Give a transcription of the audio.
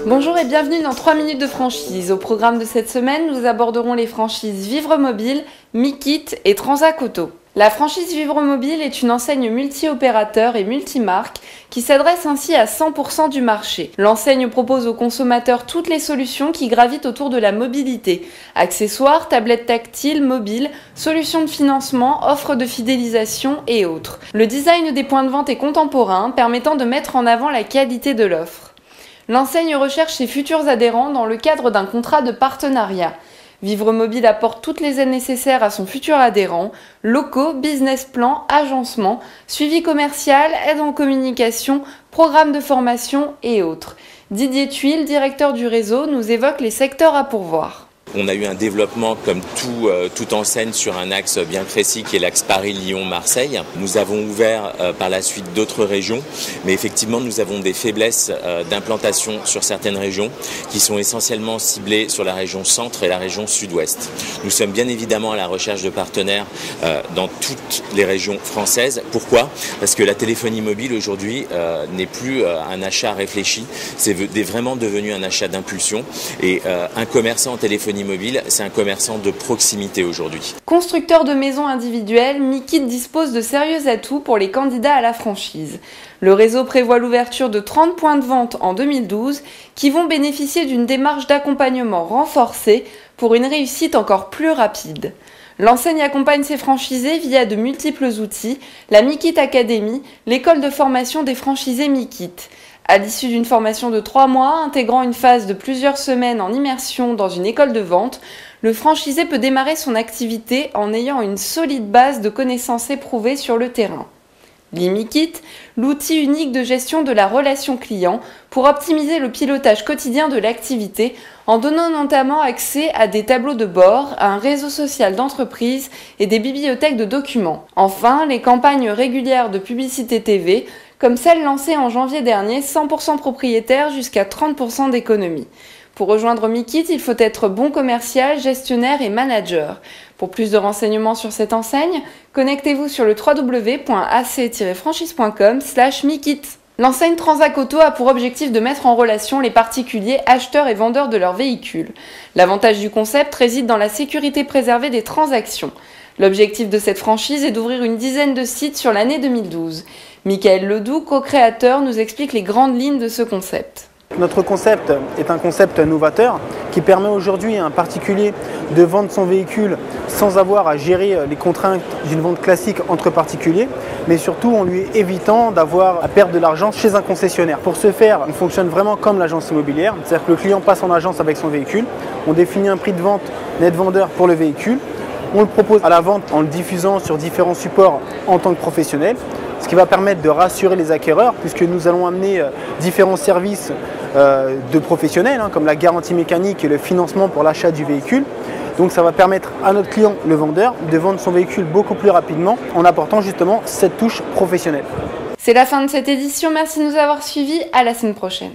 Bonjour et bienvenue dans 3 minutes de franchise. Au programme de cette semaine, nous aborderons les franchises Vivre Mobile, Mikit et Transac Auto. La franchise Vivre Mobile est une enseigne multi-opérateur et multimarque qui s'adresse ainsi à 100% du marché. L'enseigne propose aux consommateurs toutes les solutions qui gravitent autour de la mobilité. Accessoires, tablettes tactiles, mobiles, solutions de financement, offres de fidélisation et autres. Le design des points de vente est contemporain, permettant de mettre en avant la qualité de l'offre. L'enseigne recherche ses futurs adhérents dans le cadre d'un contrat de partenariat. Vivre Mobile apporte toutes les aides nécessaires à son futur adhérent, locaux, business plan, agencement, suivi commercial, aide en communication, programme de formation et autres. Didier Tuile, directeur du réseau, nous évoque les secteurs à pourvoir. On a eu un développement comme toute enseigne sur un axe bien précis qui est l'axe Paris-Lyon-Marseille. Nous avons ouvert par la suite d'autres régions, mais effectivement nous avons des faiblesses d'implantation sur certaines régions qui sont essentiellement ciblées sur la région centre et la région sud-ouest. Nous sommes bien évidemment à la recherche de partenaires dans toutes les régions françaises. Pourquoi ? Parce que la téléphonie mobile aujourd'hui n'est plus un achat réfléchi, c'est vraiment devenu un achat d'impulsion et un commerçant en téléphonie mobile, c'est un commerçant de proximité aujourd'hui. Constructeur de maisons individuelles, Mikit dispose de sérieux atouts pour les candidats à la franchise. Le réseau prévoit l'ouverture de 30 points de vente en 2012 qui vont bénéficier d'une démarche d'accompagnement renforcée pour une réussite encore plus rapide. L'enseigne accompagne ses franchisés via de multiples outils, la Mikit Academy, l'école de formation des franchisés Mikit. À l'issue d'une formation de 3 mois, intégrant une phase de plusieurs semaines en immersion dans une école de vente, le franchisé peut démarrer son activité en ayant une solide base de connaissances éprouvées sur le terrain. L'Imikit, l'outil unique de gestion de la relation client pour optimiser le pilotage quotidien de l'activité en donnant notamment accès à des tableaux de bord, à un réseau social d'entreprise et des bibliothèques de documents. Enfin, les campagnes régulières de publicité TV, comme celle lancée en janvier dernier, 100% propriétaire jusqu'à 30% d'économie. Pour rejoindre Mikit, il faut être bon commercial, gestionnaire et manager. Pour plus de renseignements sur cette enseigne, connectez-vous sur le www.ac-franchise.com/Mikit. L'enseigne Transac Auto a pour objectif de mettre en relation les particuliers acheteurs et vendeurs de leurs véhicules. L'avantage du concept réside dans la sécurité préservée des transactions. L'objectif de cette franchise est d'ouvrir une dizaine de sites sur l'année 2012. Michael Ledoux, co-créateur, nous explique les grandes lignes de ce concept. Notre concept est un concept novateur qui permet aujourd'hui à un particulier de vendre son véhicule sans avoir à gérer les contraintes d'une vente classique entre particuliers, mais surtout en lui évitant d'avoir à perdre de l'argent chez un concessionnaire. Pour ce faire, on fonctionne vraiment comme l'agence immobilière, c'est-à-dire que le client passe en agence avec son véhicule, on définit un prix de vente net vendeur pour le véhicule, on le propose à la vente en le diffusant sur différents supports en tant que professionnel, ce qui va permettre de rassurer les acquéreurs puisque nous allons amener différents services de professionnels comme la garantie mécanique et le financement pour l'achat du véhicule. Donc ça va permettre à notre client, le vendeur, de vendre son véhicule beaucoup plus rapidement en apportant justement cette touche professionnelle. C'est la fin de cette édition, merci de nous avoir suivis, à la semaine prochaine.